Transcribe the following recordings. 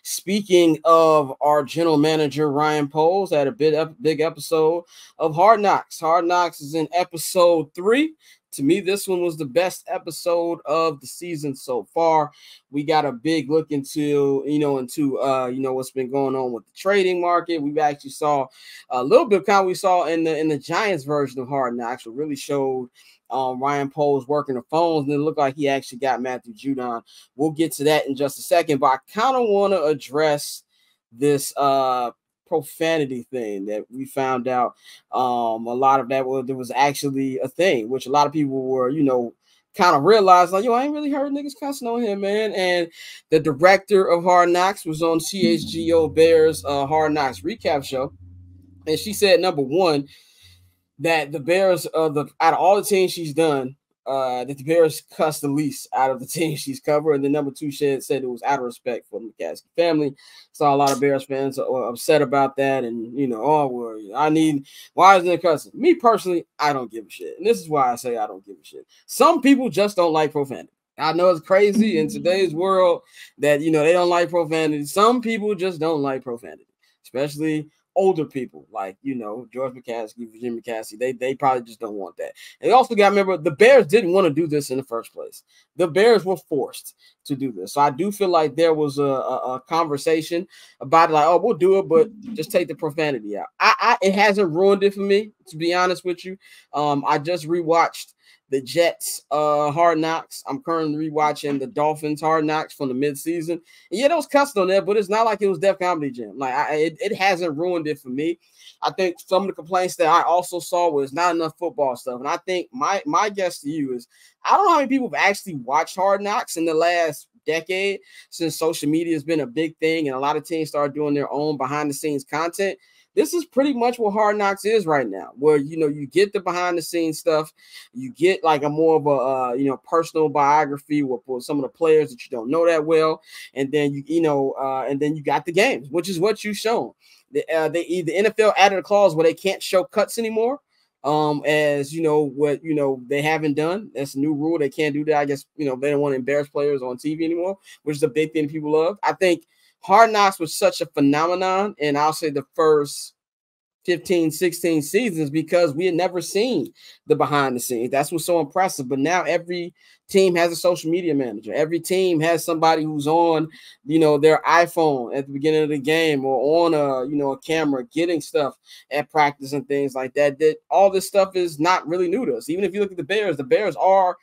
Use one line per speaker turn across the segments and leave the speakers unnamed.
Speaking of our general manager, Ryan Poles, had a big episode of Hard Knocks. Hard Knocks is in episode 3. To me, this one was the best episode of the season so far. We got a big look into what's been going on with the trading market. We've actually saw a little bit of kind of we saw in the Giants version of Hard Knocks. It really showed Ryan Poles working the phones, and it looked like he actually got Matthew Judon. We'll get to that in just a second, but I kind of want to address this profanity thing that we found out. A lot of that was actually a thing, which a lot of people were, kind of realized, like, yo, I ain't really heard niggas cussing on him, man. And the director of Hard Knocks was on CHGO Bears Hard Knocks recap show, and she said, number one, that the Bears, out of all the teams she's done, that the Bears cussed the least out of the teams she's covered. And then number two, she said it was out of respect for the McCaskey family. Saw a lot of Bears fans are upset about that. And, why isn't it cussing? Me personally, I don't give a shit. And this is why I say I don't give a shit. Some people just don't like profanity. I know it's crazy in today's world that, they don't like profanity. Some people just don't like profanity, especially older people like, George McCaskey, Virginia McCaskey. They probably just don't want that. And you also got to remember, the Bears didn't want to do this in the first place. The Bears were forced to do this. So I do feel like there was a conversation about it, like, oh, we'll do it, but just take the profanity out. It hasn't ruined it for me, to be honest with you. I just rewatched the Jets Hard Knocks. I'm currently rewatching the Dolphins Hard Knocks from the midseason. And yeah, there was cussing on there, but it's not like it was Def Comedy Jam. Like it hasn't ruined it for me. I think some of the complaints that I also saw was not enough football stuff. And I think my guess to you is, I don't know how many people have actually watched Hard Knocks in the last decade, since social media has been a big thing and a lot of teams started doing their own behind the scenes content. This is pretty much what Hard Knocks is right now, where, you get the behind the scenes stuff. You get like a more of a, personal biography with some of the players that you don't know that well. And then, and then you got the games, which is what you've shown. The NFL added a clause where they can't show cuts anymore. As they haven't done. That's a new rule. They can't do that. I guess, they don't want to embarrass players on TV anymore, which is a big thing people love. I think Hard Knocks was such a phenomenon, and I'll say the first 15, 16 seasons, because we had never seen the behind the scenes. That's what's so impressive. But now every team has a social media manager. Every team has somebody who's on, their iPhone at the beginning of the game, or on a camera getting stuff at practice and things like that. That all this stuff is not really new to us. Even if you look at the Bears are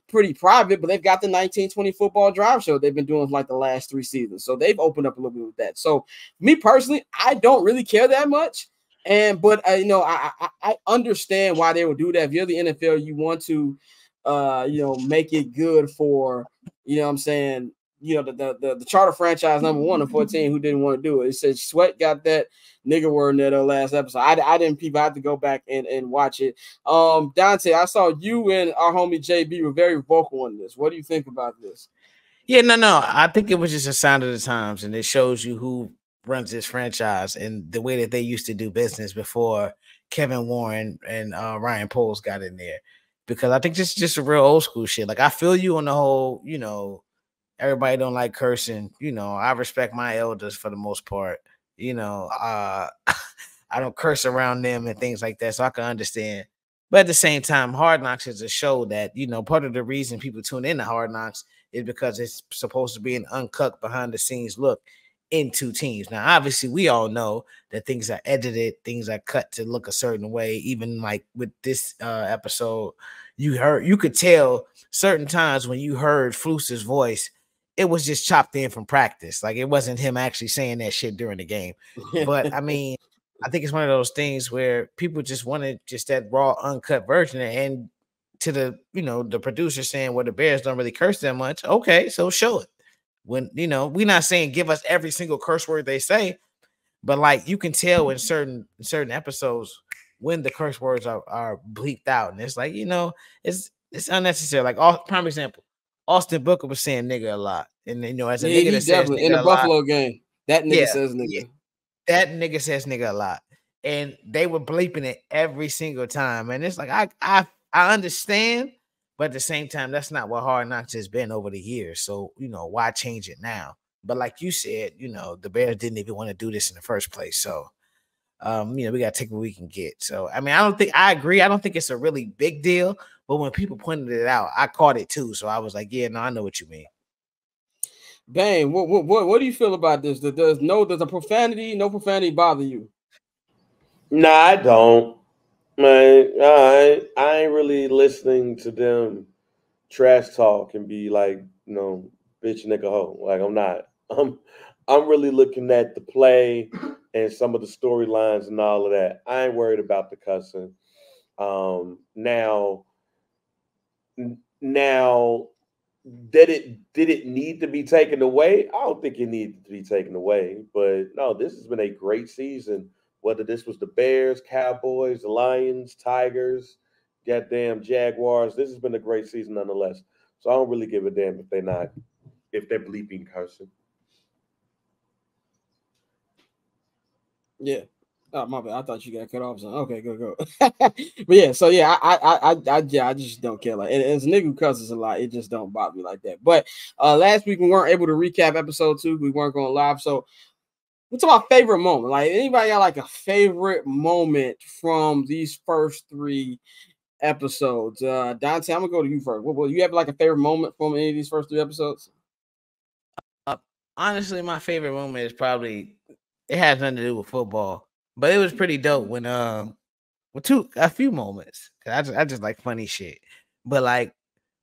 pretty private, but they've got the 1920 football drive show they've been doing for like the last 3 seasons. So they've opened up a little bit with that. So me personally, I don't really care that much. But I understand why they would do that. If you're the NFL, you want to, make it good for, I'm saying, the charter franchise number 1 of 14 who didn't want to do it. It said Sweat got that nigga word in that last episode. I didn't peep. I had to go back and watch it. Dante, I saw you and our homie JB were very vocal on this. What do you think about this?
Yeah, no. I think it was just a sign of the times, and it shows you who runs this franchise and the way that they used to do business before Kevin Warren and Ryan Poles got in there. Because I think just a real old school shit. Like, I feel you on the whole, everybody don't like cursing. I respect my elders for the most part. I don't curse around them and things like that, so I can understand. But at the same time, Hard Knocks is a show that, part of the reason people tune into Hard Knocks is because it's supposed to be an uncut behind the scenes look into teams. Now, obviously, we all know that things are edited, things are cut to look a certain way. Even like with this episode, you could tell certain times when you heard Flus's voice, it was just chopped in from practice. Like, it wasn't him actually saying that shit during the game. But I mean, I think it's one of those things where people just wanted just that raw, uncut version. And to the, the producer saying, well, the Bears don't really curse that much. Okay, so show it. When, we're not saying give us every single curse word they say, but like, you can tell in certain episodes when the curse words are bleeped out. And it's like, it's unnecessary. Like, prime example, Austin Booker was saying nigga a lot. And, as a nigga that says nigga
in the Buffalo
lot,
game, that nigga says nigga.
Yeah, that nigga says nigga a lot. And they were bleeping it every single time. And it's like, I understand, but at the same time, that's not what Hard Knocks has been over the years. So, why change it now? But like you said, you know, the Bears didn't even want to do this in the first place. So, you know, we got to take what we can get. So, I mean, I agree. I don't think it's a really big deal. But when people pointed it out, I caught it too. So I was like, yeah, no, I know what you mean.
Bang, what do you feel about this? Does the no profanity bother you?
Nah, I don't. Man, I ain't really listening to them trash talk and be like, you know, bitch nigga hoe. Like I'm not. I'm really looking at the play and some of the storylines and all of that. I ain't worried about the cussing. Now did it need to be taken away? I don't think it needed to be taken away, but no, this has been a great season. Whether this was the Bears, Cowboys, the Lions, Tigers, goddamn Jaguars, this has been a great season nonetheless. So I don't really give a damn if they're bleeping cursing.
Yeah. Oh, my bad. I thought you got cut off. Okay, go. But yeah, so yeah, I just don't care. Like, and as a nigga who cusses a lot, it just don't bother me like that. But last week we weren't able to recap episode 2. We weren't going live. So what's my favorite moment? Like, anybody got like a favorite moment from these first 3 episodes? Dante, I'm gonna go to you first. Well, you have like a favorite moment from any of these first 3 episodes?
Honestly, my favorite moment is probably, it has nothing to do with football, but it was pretty dope when a few moments. I just like funny shit. But like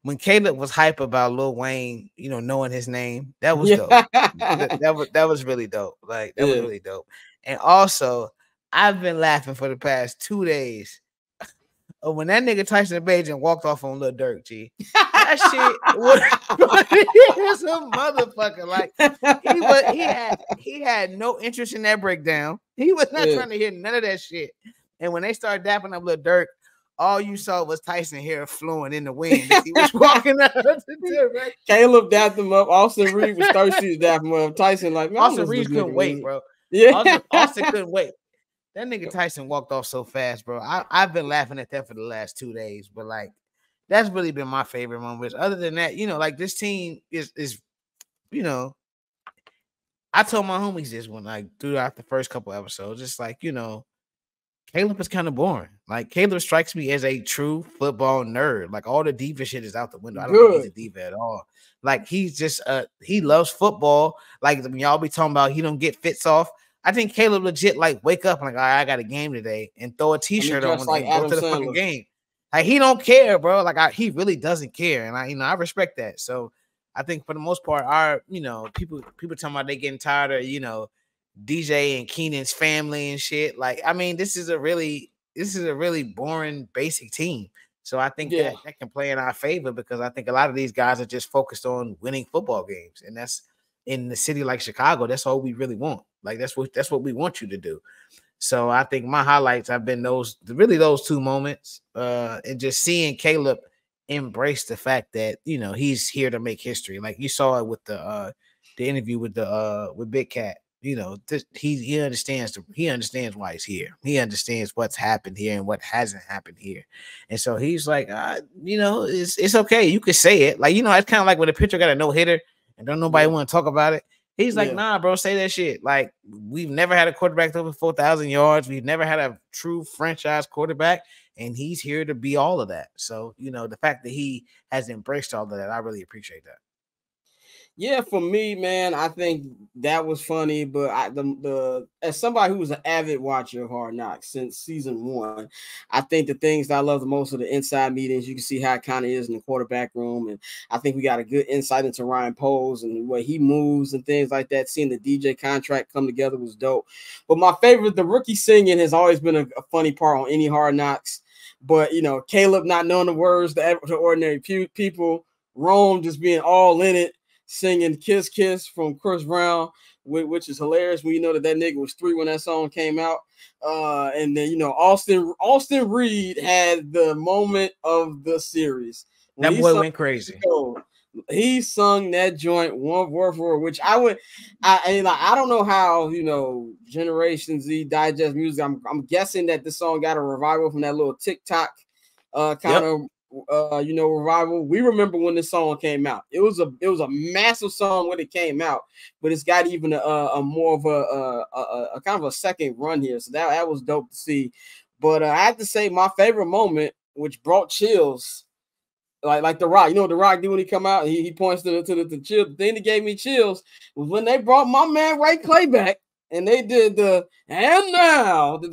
when Caleb was hype about Lil Wayne, you know, knowing his name, that was dope. that was really dope. Like that was really dope. And also, I've been laughing for the past 2 days. When that nigga Tyson Bagent walked off on Lil Durk, G. That shit was a motherfucker. Like he had no interest in that breakdown. He was not trying to hear none of that shit. And when they started dapping up Lil Durk, all you saw was Tyson hair flowing in the wind as he was walking out the direct.
Caleb dapped him up. Austin Reed was thirsty to dap him up. Tyson like, man,
Austin Reed couldn't wait, bro.
Yeah,
Austin couldn't wait. That nigga Tyson walked off so fast, bro. I've been laughing at that for the last 2 days, but like that's really been my favorite moments. Other than that, you know, like this team is, you know, I told my homies this when like throughout the first couple episodes, it's like, you know, Caleb is kind of boring. Like Caleb strikes me as a true football nerd. Like all the diva shit is out the window. I don't think he's a diva at all. Like he's just he loves football. Like when y'all be talking about he don't get fits off. I think Caleb legit like wake up and like, all right, I got a game today and throw a t-shirt on and go to the fucking game. Like he don't care, bro. Like he really doesn't care. And I respect that. So I think for the most part, people talking about they getting tired of, you know, DJ and Keenan's family and shit. Like, I mean, this is a really boring basic team. So I think that can play in our favor because I think a lot of these guys are just focused on winning football games. And that's in the city like Chicago. That's all we really want. Like that's what we want you to do. So I think my highlights have been those 2 moments, and just seeing Caleb embrace the fact that, you know, he's here to make history. Like you saw it with the interview with Big Cat. You know, he understands why he's here. He understands what's happened here and what hasn't happened here. And so he's like, you know, it's okay. You could say it. Like, you know, it's kind of like when a pitcher got a no-hitter and don't nobody want to talk about it. He's like, nah, bro, say that shit. Like, we've never had a quarterback over 4,000 yards. We've never had a true franchise quarterback, and he's here to be all of that. So, you know, the fact that he has embraced all of that, I really appreciate that.
Yeah, for me, man, I think that was funny. But as somebody who was an avid watcher of Hard Knocks since season 1, I think the things that I love the most are the inside meetings. You can see how it kind of is in the quarterback room, and I think we got a good insight into Ryan Poles and the way he moves and things like that. Seeing the DJ contract come together was dope. But my favorite, the rookie singing, has always been a funny part on any Hard Knocks. But you know, Caleb not knowing the words to ordinary people, Rome just being all in it, singing Kiss Kiss from Chris Brown, which is hilarious when you know that nigga was 3 when that song came out. And then, you know, Austin Reed had the moment of the series.
That boy went crazy.
He sung that joint word for word, which I don't know how, you know, Generation Z digest music. I'm guessing that the song got a revival from that little TikTok kind of Revival. We remember when this song came out. It was a massive song when it came out, but it's got even a more of a kind of a second run here. So that was dope to see. But I have to say my favorite moment, which brought chills, like The Rock. You know what The Rock do when he come out? He points to the chill. The thing that gave me chills was when they brought my man Ray Clay back, and they did the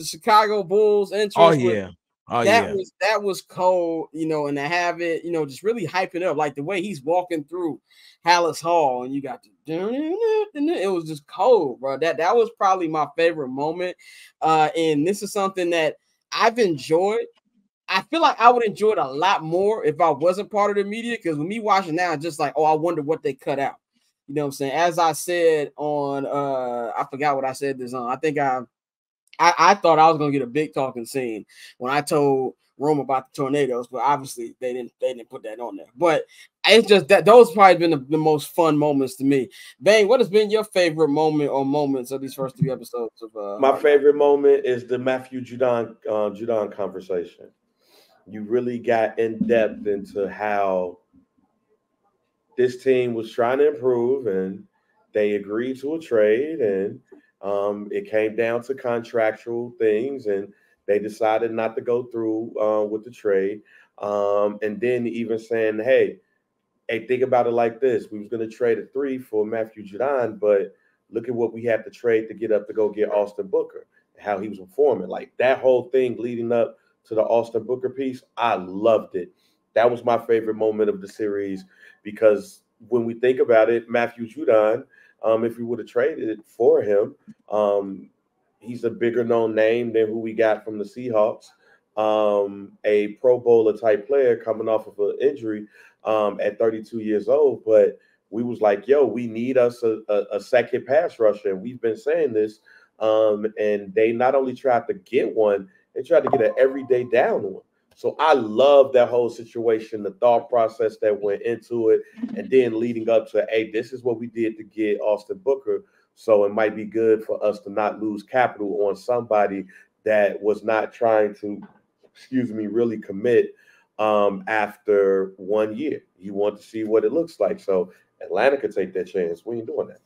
Chicago Bulls entrance.
Oh yeah.
That was cold, and to have it, just really hyping up, like the way he's walking through Hallis Hall, and you got it was just cold, bro. That was probably my favorite moment. And this is something that I've enjoyed. I feel like I would enjoy it a lot more if I wasn't part of the media, because when me watching now, it's just like, oh, I wonder what they cut out. You know what I'm saying? As I said on, I forgot what I said this on. I think I thought I was gonna get a big talking scene when I told Rome about the tornadoes, but obviously they didn't put that on there. But it's just that those probably been the most fun moments to me. Bang, what has been your favorite moment or moments of these first 3 episodes of
My favorite moment is the Matthew Judon conversation. You really got in depth into how this team was trying to improve, and they agreed to a trade, and it came down to contractual things, and they decided not to go through with the trade. And then even saying, hey, think about it like this. We was going to trade a 3 for Matthew Judon, but look at what we had to trade to get up to go get Austin Booker, how he was performing. Like that whole thing leading up to the Austin Booker piece, I loved it. That was my favorite moment of the series, because when we think about it, Matthew Judon, if we would have traded it for him, he's a bigger known name than who we got from the Seahawks. A Pro Bowler type player coming off of an injury at 32 years old. But we was like, yo, we need us a second pass rusher. And we've been saying this. And they not only tried to get one, they tried to get an everyday down one. So I love that whole situation, the thought process that went into it, and then leading up to, hey, this is what we did to get Austin Booker. So it might be good for us to not lose capital on somebody that was not trying to, really commit after 1 year. You want to see what it looks like. So Atlanta could take that chance. We ain't doing that.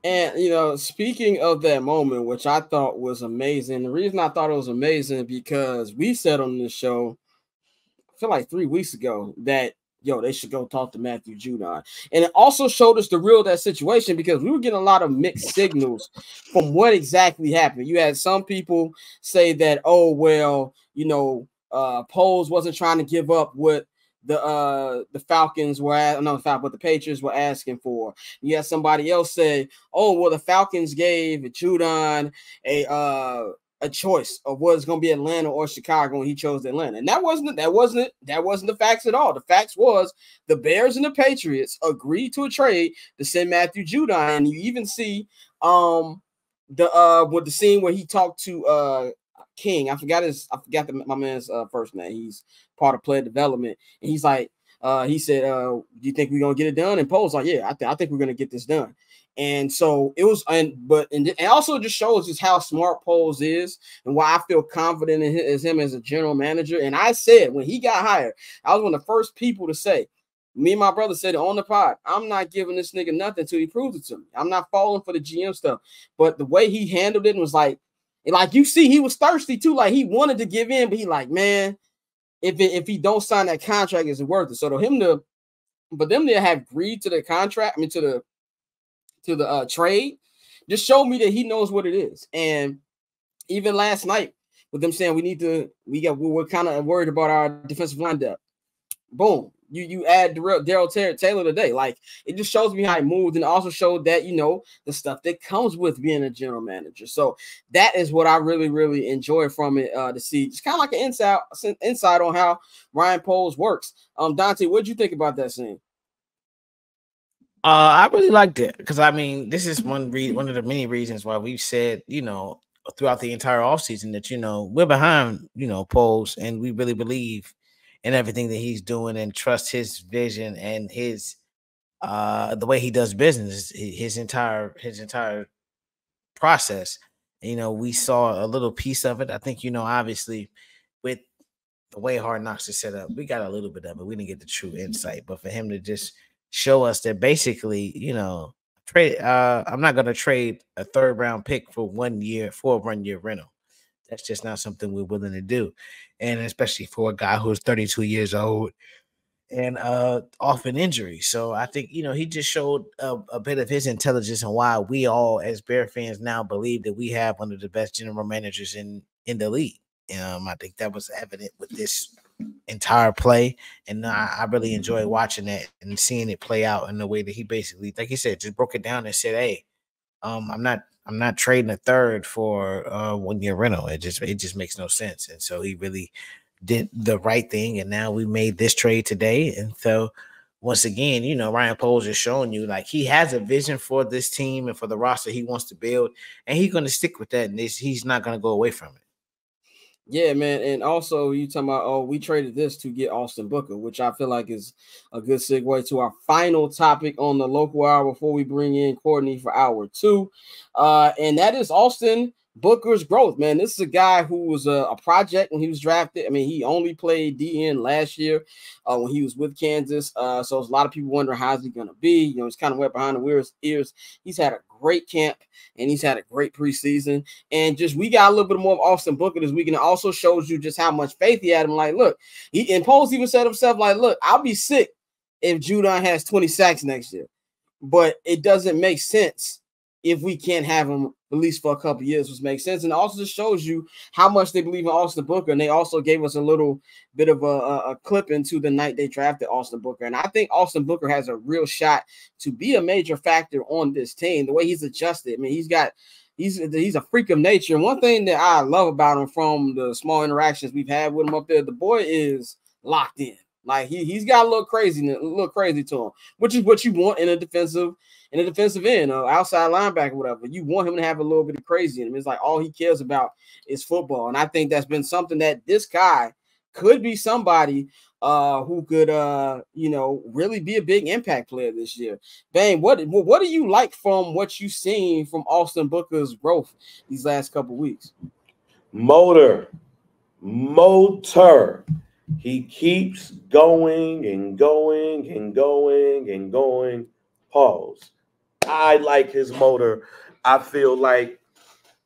And, speaking of that moment, which I thought was amazing, the reason I thought it was amazing because we said on this show, I feel like 3 weeks ago, that, they should go talk to Matthew Judon. And it also showed us the real of that situation, because we were getting a lot of mixed signals from what exactly happened. You had some people say that, oh, well, Poles wasn't trying to give up what the Falcons were but the Patriots were asking for. You had somebody else say, oh, well, the Falcons gave Judon a choice of whether it's going to be Atlanta or Chicago, and he chose Atlanta. And that wasn't the facts at all. The facts was the Bears and the Patriots agreed to a trade to send Matthew Judon. And you even see with the scene where he talked to King. I forgot my man's first name. He's part of player development, and he's like, he said, "Do you think we're gonna get it done?" And Pole's like, "Yeah, I think we're gonna get this done." And so it was, and it also just shows just how smart Poles is, and why I feel confident in him as a general manager. And I said when he got hired, I was one of the first people to say, me and my brother said it on the pod, I'm not giving this nigga nothing until he proves it to me. I'm not falling for the GM stuff. But the way he handled it was like you see, he was thirsty too. Like he wanted to give in, but he like, man, if he don't sign that contract, is it worth it? So them to have agreed to the contract, to the trade, just showed me that he knows what it is. And even last night with them saying we're kind of worried about our defensive line depth. Boom. You add Darryl Taylor today. Like, it just shows me how he moved, and also showed that, the stuff that comes with being a general manager. So that is what I really, really enjoy from it, to see. It's kind of like an insight on how Ryan Poles works. Dante, what'd you think about that scene?
I really liked it, because this is one of the many reasons why we've said, throughout the entire offseason that, we're behind, Poles, and we really believe in everything that he's doing and trust his vision and his the way he does business, his entire process. We saw a little piece of it. I think, obviously with the way Hard Knocks is set up, we got a little bit of it. We didn't get the true insight, but for him to just show us that basically, you know, trade. I'm not gonna trade a 3rd round pick for 1 year for a 1 year rental. That's just not something we're willing to do, and especially for a guy who's 32 years old and off an injury. So I think, you know, he just showed a bit of his intelligence and why we all as Bear fans now believe that we have one of the best general managers in the league. I think that was evident with this entire play, and I really enjoy watching that and seeing it play out in the way that he basically, like he said, just broke it down and said, "Hey, I'm not trading a 3rd for 1 year rental. It just makes no sense." And so he really did the right thing, and now we made this trade today. And so once again, you know, Ryan Poles is showing you like he has a vision for this team and for the roster he wants to build, and he's going to stick with that, and he's not going to go away from it.
Yeah, man. And also, you talking about, oh, we traded this to get Austin Booker, which I feel like is a good segue to our final topic on the local hour before we bring in Courtney for hour 2. And that is Austin Booker's growth, man. This is a guy who was a project when he was drafted. I mean, he only played DN last year when he was with Kansas. So there's a lot of people wondering how's he going to be. You know, he's kind of wet behind the ears. He's had a great camp and he's had a great preseason. And just we got a little bit more of Austin Booker this week, and it also shows you just how much faith he had in him. Like, look, and Poles even said himself, like, look, I'll be sick if Judon has 20 sacks next year, but it doesn't make sense if we can't have him at least for a couple of years, which makes sense. And also just shows you how much they believe in Austin Booker. And they also gave us a little bit of a clip into the night they drafted Austin Booker. And I think Austin Booker has a real shot to be a major factor on this team. The way he's adjusted, I mean, he's a freak of nature. And one thing that I love about him from the small interactions we've had with him up there, the boy is locked in. Like he's got a little crazy to him, which is what you want in a defensive end, outside linebacker, whatever. You want him to have a little bit of crazy in him. It's like all he cares about is football. And I think that's been something that this guy could be somebody who could really be a big impact player this year. Bang, what do you like from what you've seen from Austin Booker's growth these last couple of weeks?
Motor. He keeps going and going and going and going. Pause. I like his motor. I feel like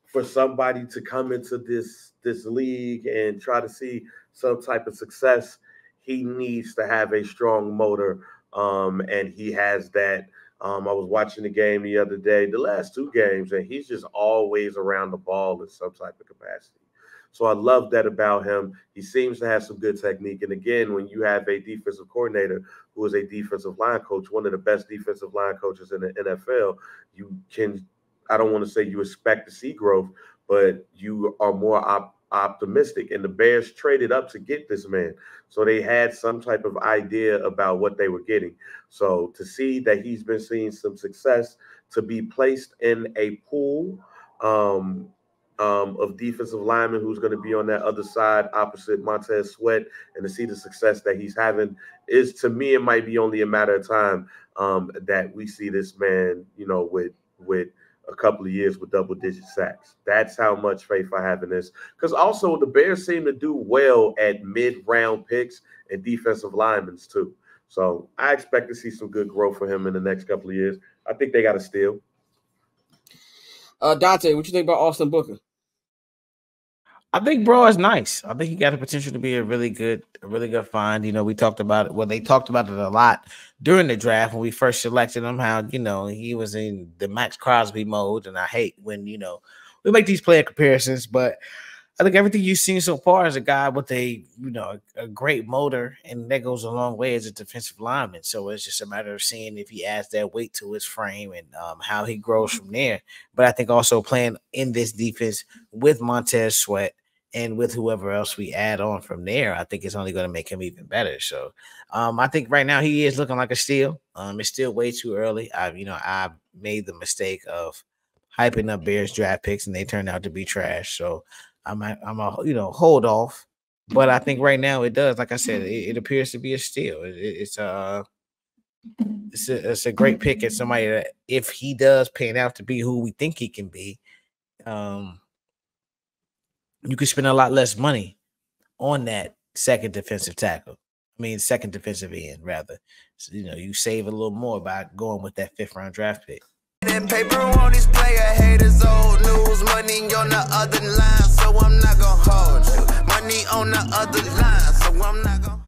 for somebody to come into this league and try to see some type of success, he needs to have a strong motor. And he has that. I was watching the game the other day, the last 2 games, and he's just always around the ball in some type of capacity. So I love that about him. He seems to have some good technique. And again, when you have a defensive coordinator who is a defensive line coach, one of the best defensive line coaches in the NFL, you can, I don't want to say you expect to see growth, but you are more optimistic. And the Bears traded up to get this man. So they had some type of idea about what they were getting. So to see that he's been seeing some success, to be placed in a pool of defensive linemen who's going to be on that other side opposite Montez Sweat, and to see the success that he's having is, to me, it might be only a matter of time that we see this man, with a couple of years with double-digit sacks. That's how much faith I have in this. Because also the Bears seem to do well at mid-round picks and defensive linemen too. So I expect to see some good growth for him in the next couple of years. I think they got a steal.
Dante, what you think about Austin Booker?
I think bro is nice. I think he got the potential to be a really good find. We talked about it. Well, they talked about it a lot during the draft when we first selected him, how, he was in the Max Crosby mode. And I hate when, we make these player comparisons, but I think everything you've seen so far is a guy with a great motor, and that goes a long way as a defensive lineman. So it's just a matter of seeing if he adds that weight to his frame and how he grows from there. But I think also playing in this defense with Montez Sweat and with whoever else we add on from there, I think it's only going to make him even better. So I think right now he is looking like a steal. It's still way too early. I made the mistake of hyping up Bears draft picks, and they turned out to be trash. So I'm a hold off, but I think right now it does. Like I said, it appears to be a steal. It's a great pick at somebody that, if he does pan out to be who we think he can be, you could spend a lot less money on that second defensive tackle. I mean, second defensive end, rather. So, you know, you save a little more by going with that 5th round draft pick.
And paper on these player haters, old news, money on the other line, so I'm not gonna hold you. Money on the other line, so I'm not gonna